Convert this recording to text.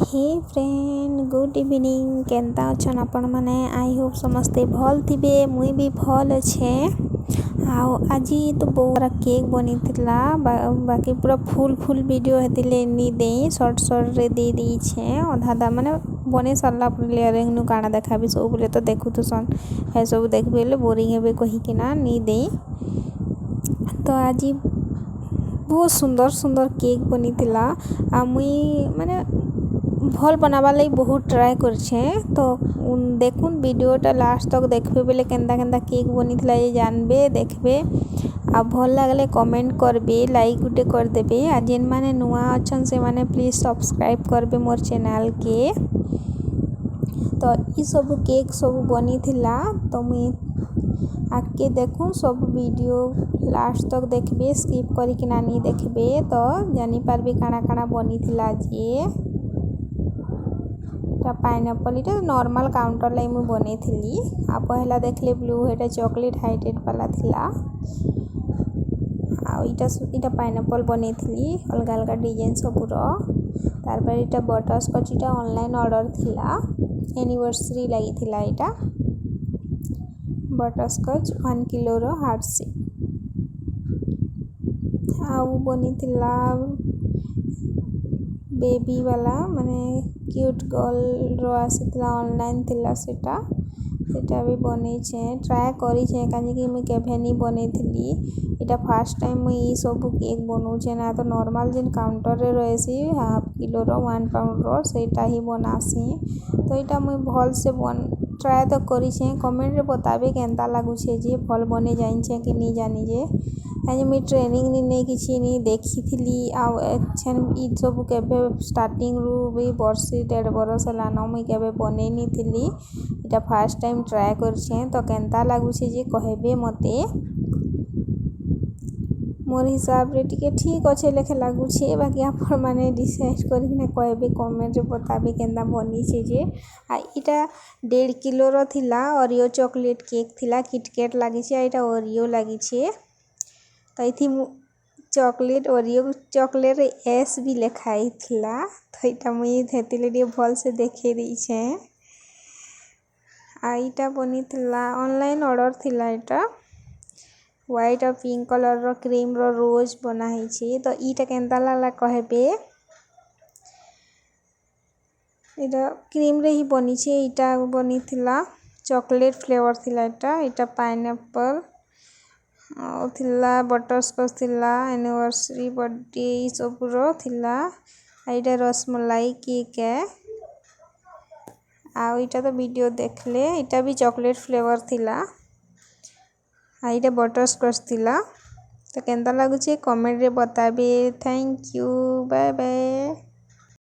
हे friend good evening केन्ता अछन आपण माने I hope समस्ते भल थिबे मुई भी भल अच्छे आओ आज तो बहुत केक बनी बाकी पूरा फुल वीडियो हेतिले नी दे शॉर्ट रे दे दी छे अधा माने बने सरला लेयरिंग नु काना देखाबी सब बोले तो देखु तो सन है सब देखबेले बोरिंग हेबे कहि कि ना नी दे तो आज बहुत सुंदर केक बनी आ मुई माने भल बनावा लई बहुत ट्राई करछे तो देखुन वीडियोटा लास्ट तक देखबे बेले केंदा केक बनी ये जानबे देखबे आ भल लागले कमेंट करबे लाइक गुटे कर देबे आ जेन माने नुआ अछन से माने प्लीज सब्सक्राइब करबे मोर चैनल के। तो ई सब केक सब बनी तो मुई आके देखूँ सब वीडियो लास्ट तक देखबे स्किप करी ना नहीं देखबे तो जानी पारबे काना बनी जे पाइनएप्पल इटा नॉर्मल काउंटर लाई मु बने थी आ पहला देखले ब्लू हेटा चॉकलेट हाइटेड वाला थिला आ इटा पाइनएप्पल बने थी अलग अलग डिजाइन सबुर तार पर इटा बटरस्कॉच इटा ऑनलाइन ऑर्डर थिला एनिवर्सरी लगी थिला इटा बटरस्कॉच 1 किलो रो हार्ट से आउ बनी थिला बेबी वाला माने क्यूट गर्ल रो आसीला ऑनलाइन थिला सेटा भी बने छे ट्राई करी छे काजे कि मैं केभे नहीं बने थी इटा फर्स्ट टाइम मैं ई सब केक बनौ छे ना तो नॉर्मल जिन काउंटर रे रहसी हाफ किलो रो 1 पाउंड रो सेटा ही बनासी तो इटा मैं भल से ट्राई तो करी छे कमेंट रे बताबे केनता लागु छे जे भल बने जाइन छे कि नहीं जानी जे आज मैं ट्रेनिंग नहीं किसी नहीं देखी थी आछन ई सब केबे स्टार्टिंग रु भी वर्षे 1.5 वर्ष लानो मुई केबे बने नहीं थी इटा फर्स्ट टाइम ट्राई करछे तो केनता लागु छे जे कहबे मते मोर हिसाब रे टिके ठीक अच्छे लेखे लागु छे बाकी आपण माने डिसाइड करी ना कहबे कमेंट रे बताबे केनता बनी छे जे आ इटा 1.5 किलो रो थिला ओरियो चॉकलेट केक थिला किटकैट लागी छे इटा ओरियो लागी छे तो इथि चॉकलेट ओरियो चॉकलेट एस भी लिखाई थिला तो इटा मुई हेतिले डी भल से देखे दी छे आ इटा बनी थिला ऑनलाइन ऑर्डर थिला इटा व्हाइट और पिंक कलर रो क्रीम रो रोज बना ही छे तो इटा केनता लागला कहबे इटा क्रीम रे ही बनी छे इटा बनी थिला चॉकलेट फ्लेवर थिला इटा पाइनएप्पल थिला बटरस्कॉच थिला एनिवर्सरी बर्थडे सब रो थिला इटा रसमलाई केक है आ इटा तो वीडियो देखले इटा भी चॉकलेट फ्लेवर थिला आ इटा बटरस्कॉच थिला तो केनता लागु छे कमेंट रे बताबे थैंक यू बाय बाय।